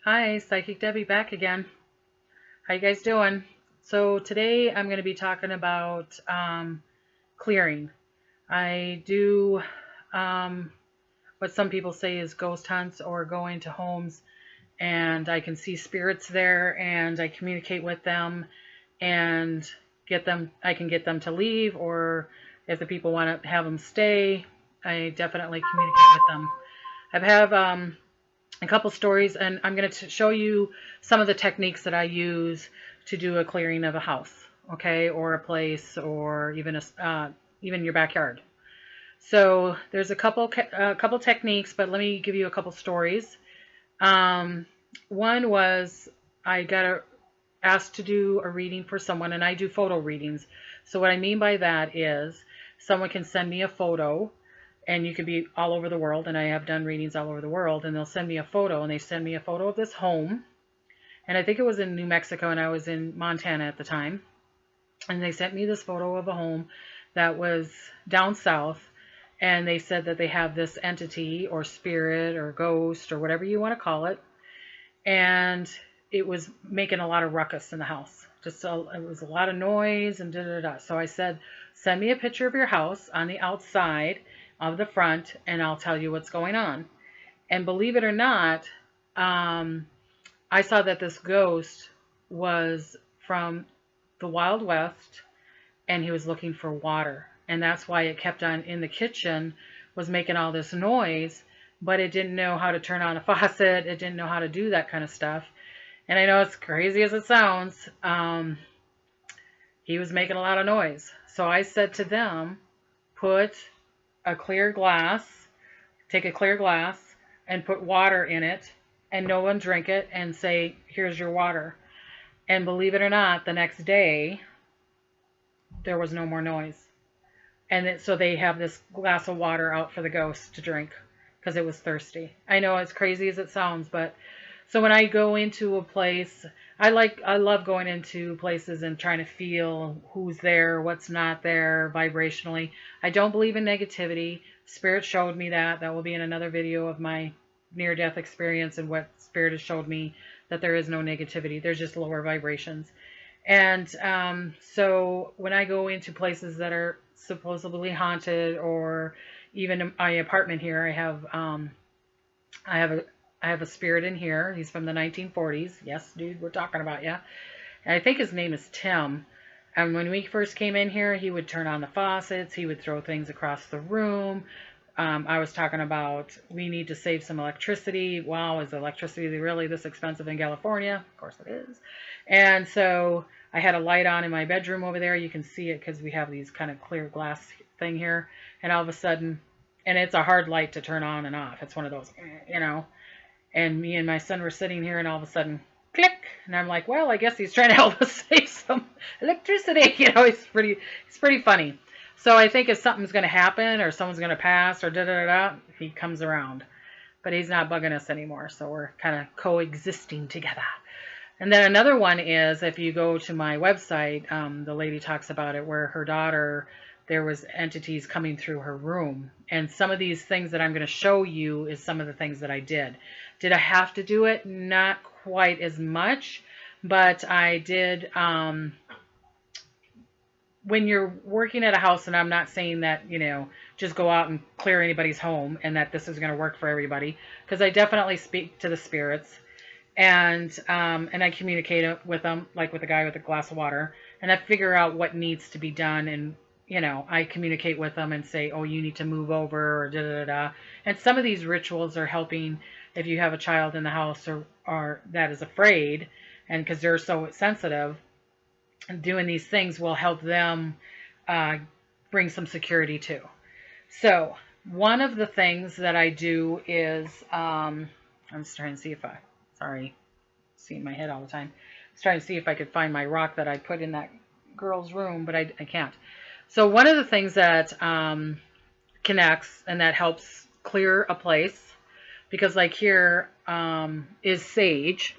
Hi, Psychic Debbie back again. How you guys doing? So today I'm going to be talking about clearing. I do what some people say is ghost hunts or going to homes, and I can see spirits there and I communicate with them and I can get them to leave, or if the people want to have them stay, I definitely communicate with them. I have a couple stories, and I'm going to show you some of the techniques that I use to do a clearing of a house, okay, or a place, or even your backyard. So there's a couple techniques, but let me give you a couple stories. One was I got asked to do a reading for someone, and I do photo readings. So what I mean by that is someone can send me a photo, and you could be all over the world, and I have done readings all over the world, and they'll send me a photo, and they send me a photo of this home, and I think it was in New Mexico, and I was in Montana at the time, and they sent me this photo of a home that was down south, and they said that they have this entity or spirit or ghost or whatever you want to call it, and it was making a lot of ruckus in the house. It was a lot of noise and da-da-da. So I said, send me a picture of your house on the outside of the front, and I'll tell you what's going on. And believe it or not, I saw that this ghost was from the Wild West, and he was looking for water. And that's why it kept on in the kitchen, was making all this noise, but it didn't know how to turn on a faucet. It didn't know how to do that kind of stuff. And I know it's crazy as it sounds. He was making a lot of noise. So I said to them, put a clear glass, take a clear glass and put water in it, and no one drink it, and say, here's your water. And believe it or not, the next day, there was no more noise. And so they have this glass of water out for the ghost to drink because it was thirsty. I know, as crazy as it sounds, but so when I go into a place, I love going into places and trying to feel who's there, what's not there vibrationally. I don't believe in negativity. Spirit showed me that. That will be in another video of my near-death experience, and what Spirit has showed me, that there is no negativity. There's just lower vibrations. And so when I go into places that are supposedly haunted, or even in my apartment here, I have a spirit in here. He's from the 1940s. Yes, dude, we're talking about you. And I think his name is Tim. And when we first came in here, he would turn on the faucets. He would throw things across the room. I was talking about we need to save some electricity. Wow, is electricity really this expensive in California? Of course it is. And so I had a light on in my bedroom over there. You can see it because we have these kind of clear glass thing here. And all of a sudden, and it's a hard light to turn on and off. It's one of those, you know. And me and my son were sitting here, and all of a sudden, click. And I'm like, well, I guess he's trying to help us save some electricity. You know, it's pretty funny. So I think if something's going to happen, or someone's going to pass, or da-da-da-da, he comes around. But he's not bugging us anymore, so we're kind of coexisting together. And then another one is, if you go to my website, the lady talks about it, where her daughter, there was entities coming through her room. And some of these things that I'm going to show you is some of the things that I did. Did I have to do it? Not quite as much, but I did. When you're working at a house, and I'm not saying that, you know, just go out and clear anybody's home and that this is going to work for everybody, because I definitely speak to the spirits, and I communicate with them, like with a guy with a glass of water, and I figure out what needs to be done, and you know, I communicate with them and say, oh, you need to move over, or da-da-da-da. And some of these rituals are helping if you have a child in the house, or that is afraid, and because they're so sensitive, doing these things will help them bring some security too. So one of the things that I do is, I'm just trying to see if seeing my head all the time. I was trying to see if I could find my rock that I put in that girl's room, but I can't. So one of the things that connects and that helps clear a place, because like here is sage,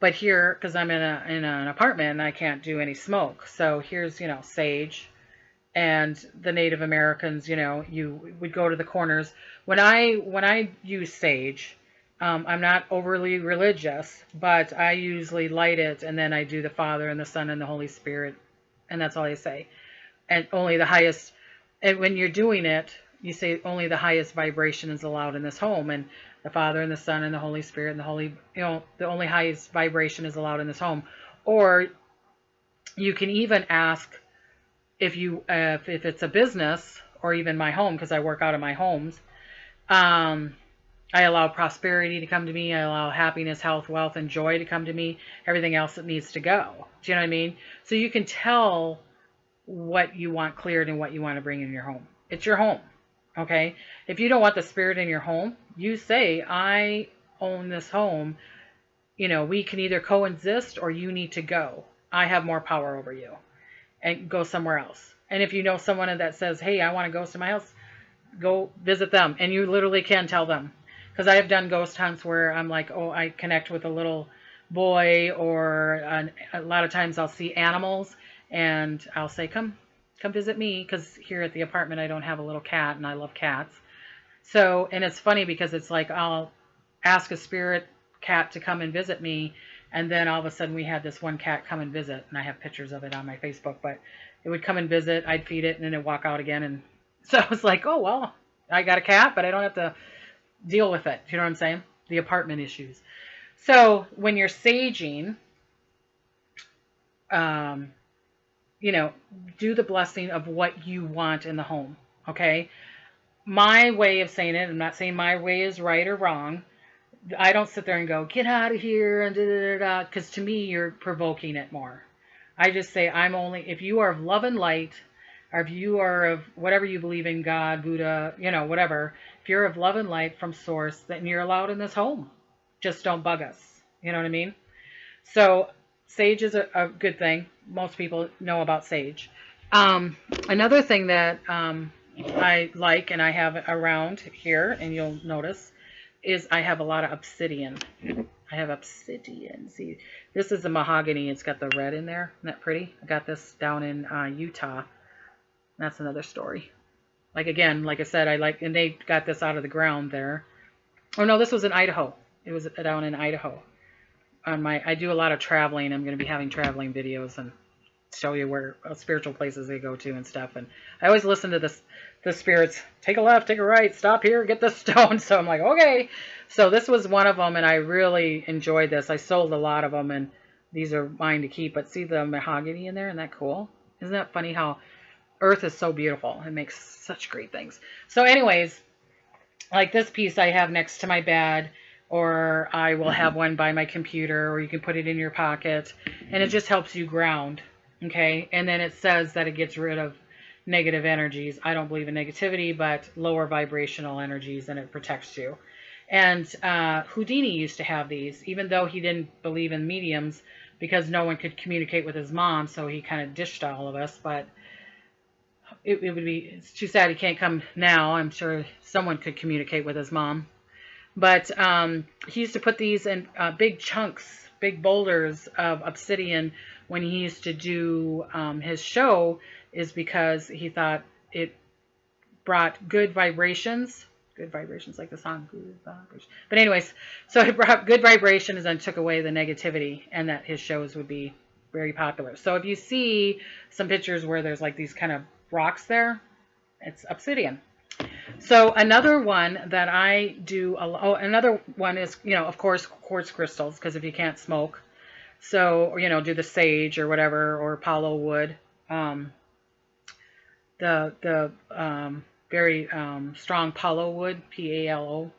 but here, because I'm in an apartment, I can't do any smoke. So here's, you know, sage, and the Native Americans, you know, you would go to the corners. When I use sage, I'm not overly religious, but I usually light it, and then I do the Father and the Son and the Holy Spirit, and that's all I say. And only the highest, and when you're doing it, you say only the highest vibration is allowed in this home, and the Father and the Son and the Holy Spirit and the Holy, the only highest vibration is allowed in this home. Or you can even ask if it's a business or even my home, because I work out of my homes. I allow prosperity to come to me. I allow happiness, health, wealth, and joy to come to me. Everything else that needs to go. Do you know what I mean? So you can tell what you want cleared and what you want to bring in your home. It's your home. Okay? If you don't want the spirit in your home, you say, I own this home. We can either coexist or you need to go. I have more power over you. And go somewhere else. And if you know someone that says, hey, I want to go to my house, go visit them. And you literally can tell them. Because I have done ghost hunts where I'm like, oh, I connect with a little boy, or a lot of times I'll see animals, and I'll say, come visit me, because here at the apartment I don't have a little cat, and I love cats. So, and it's funny because it's like I'll ask a spirit cat to come and visit me, and then all of a sudden we had this one cat come and visit, and I have pictures of it on my Facebook, but it would come and visit, I'd feed it, and then it'd walk out again. And so I was like, oh, well, I got a cat, but I don't have to deal with it. You know what I'm saying? The apartment issues. So when you're saging, do the blessing of what you want in the home. Okay? My way of saying it, I'm not saying my way is right or wrong. I don't sit there and go, get out of here, and da-da-da-da, because to me, you're provoking it more. I just say, if you are of love and light, or if you are of whatever you believe in, God, Buddha, whatever, if you're of love and light from source, then you're allowed in this home. Just don't bug us. You know what I mean? So sage is a good thing. Most people know about sage. Another thing that I like and I have around here, and you'll notice, is I have a lot of obsidian. I have obsidian. See, this is the mahogany. It's got the red in there. Isn't that pretty? I got this down in Utah. That's another story. Like, again, like I said, and they got this out of the ground there. Oh no, this was in Idaho. It was down in Idaho. I do a lot of traveling. I'm going to be having traveling videos and show you where spiritual places they go to and stuff. And I always listen to the spirits. Take a left, take a right, stop here, get this stone. So I'm like, okay. So this was one of them, and I really enjoyed this. I sold a lot of them, and these are mine to keep. But see the mahogany in there? Isn't that cool? Isn't that funny how Earth is so beautiful? It makes such great things. So anyways, like this piece I have next to my bed, or I will have one by my computer, or you can put it in your pocket, and it just helps you ground. Okay, and then it says that it gets rid of negative energies. I don't believe in negativity, but lower vibrational energies, and it protects you. And Houdini used to have these, even though he didn't believe in mediums, because no one could communicate with his mom, so he kind of dished all of us. But it's too sad he can't come now. I'm sure someone could communicate with his mom. But he used to put these in big chunks, big boulders of obsidian when he used to do his show, is because he thought it brought good vibrations. Good vibrations, like the song. Good vibrations. But anyways, so it brought good vibrations and took away the negativity, and that his shows would be very popular. So if you see some pictures where there's like these kind of rocks there, it's obsidian. So another one that I do, another one is, of course, quartz crystals, because if you can't smoke, so, do the sage or whatever, or palo wood, the very strong palo wood, P-A-L-O.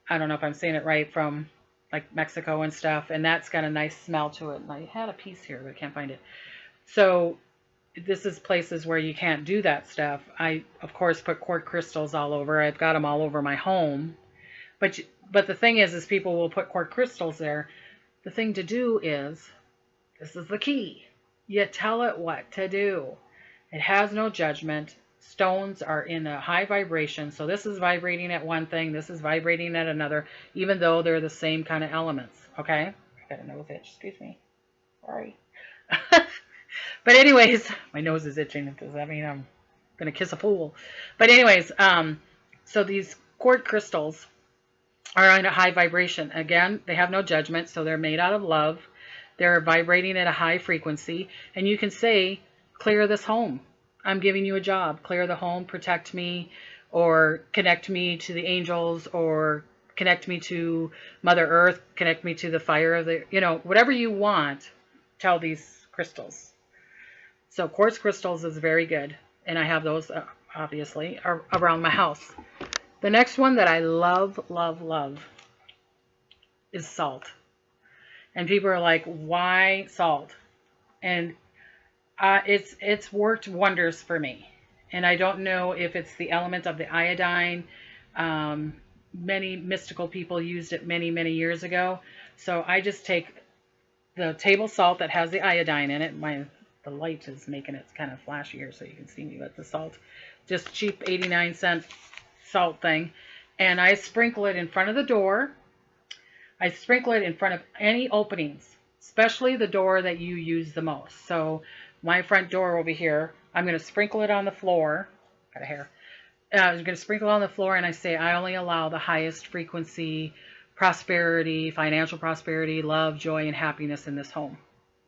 I don't know if I'm saying it right, from like Mexico and stuff, and that's got a nice smell to it. And I had a piece here, but I can't find it. So this is places where you can't do that stuff. I, of course, put quartz crystals all over. I've got them all over my home. But the thing is people will put quartz crystals there. The thing to do is, this is the key. You tell it what to do. It has no judgment. Stones are in a high vibration. So this is vibrating at one thing. This is vibrating at another, even though they're the same kind of elements. Okay? I got a nose itch. Excuse me. Sorry. But anyways, my nose is itching. Does that mean I'm going to kiss a fool? But anyways, so these quartz crystals, are on a high vibration. Again, they have no judgment, so they're made out of love. They're vibrating at a high frequency, and you can say, clear this home. I'm giving you a job. Clear the home, protect me, or connect me to the angels, or connect me to Mother Earth, connect me to the fire of the, whatever you want, tell these crystals. So quartz crystals is very good, and I have those, obviously, around my house. The next one that I love, love, love is salt. And people are like, why salt? And it's worked wonders for me. And I don't know if it's the element of the iodine. Many mystical people used it many, many years ago. So I just take the table salt that has the iodine in it. The light is making it kind of flashier so you can see me with the salt. Just cheap 89-cent salt thing. And I sprinkle it in front of the door. I sprinkle it in front of any openings, especially the door that you use the most. So my front door over here, I'm going to sprinkle it on the floor. Got a hair. I'm going to sprinkle it on the floor, and I say, I only allow the highest frequency prosperity, financial prosperity, love, joy, and happiness in this home.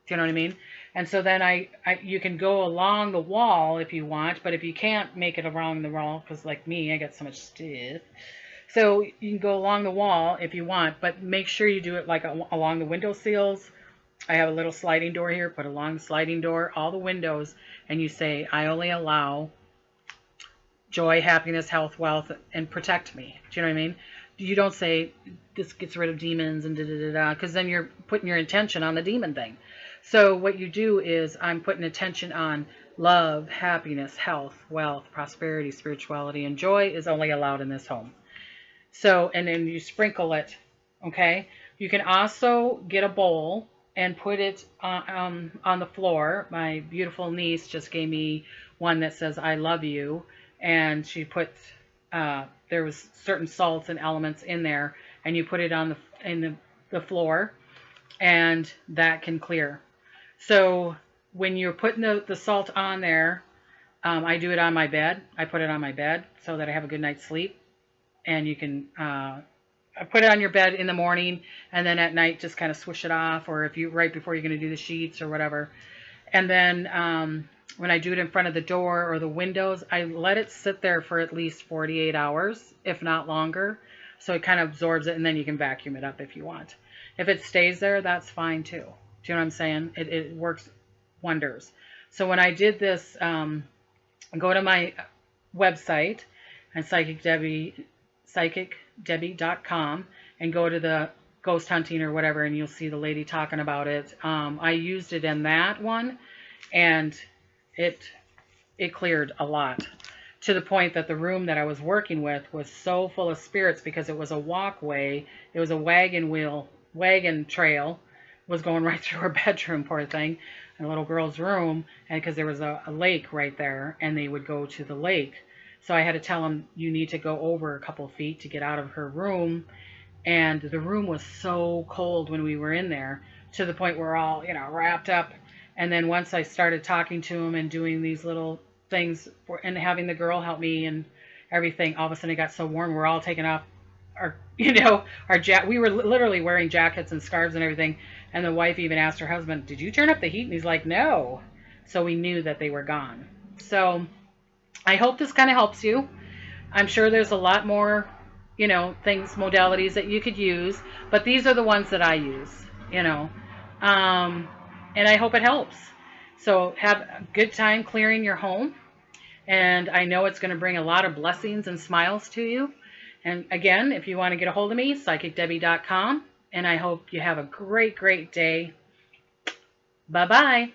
Do you know what I mean? And so then you can go along the wall if you want, but if you can't make it along the wall, because like me, I got so much stuff. So you can go along the wall if you want, but make sure you do it like along the window sills. I have a little sliding door here, put along the sliding door, all the windows, and you say, I only allow joy, happiness, health, wealth, and protect me. Do you know what I mean? You don't say, this gets rid of demons and da-da-da-da, because then you're putting your intention on the demon thing. So what you do is I'm putting attention on love, happiness, health, wealth, prosperity, spirituality, and joy is only allowed in this home. So, and then you sprinkle it, okay? You can also get a bowl and put it on the floor. My beautiful niece just gave me one that says, I love you. And she put, there was certain salts and elements in there, and you put it on the floor, and that can clear. So when you're putting the salt on there, I do it on my bed. I put it on my bed so that I have a good night's sleep. And you can put it on your bed in the morning, and then at night just kind of swish it off, or if you right before you're going to do the sheets or whatever. And then when I do it in front of the door or the windows, I let it sit there for at least 48 hours, if not longer. So it kind of absorbs it, and then you can vacuum it up if you want. If it stays there, that's fine too. Do you know what I'm saying? It works wonders. So when I did this, go to my website and psychicdebbie.com and go to the ghost hunting or whatever, and you'll see the lady talking about it. I used it in that one, and it cleared a lot, to the point that the room that I was working with was so full of spirits, because it was a walkway. It was a wagon trail was going right through her bedroom, poor thing, and a little girl's room, and because there was a lake right there, and they would go to the lake. So I had to tell them, you need to go over a couple feet to get out of her room. And the room was so cold when we were in there, to the point where we're all, wrapped up. And then once I started talking to them and doing these little things and having the girl help me and everything, all of a sudden it got so warm, we're all taking off our we were literally wearing jackets and scarves and everything. And the wife even asked her husband, did you turn up the heat? And he's like, no. So we knew that they were gone. So I hope this kind of helps you. I'm sure there's a lot more, things, modalities that you could use, but these are the ones that I use, and I hope it helps. So have a good time clearing your home, and I know it's going to bring a lot of blessings and smiles to you. And again, if you want to get a hold of me, psychicdebbie.com, and I hope you have a great, great day. Bye-bye.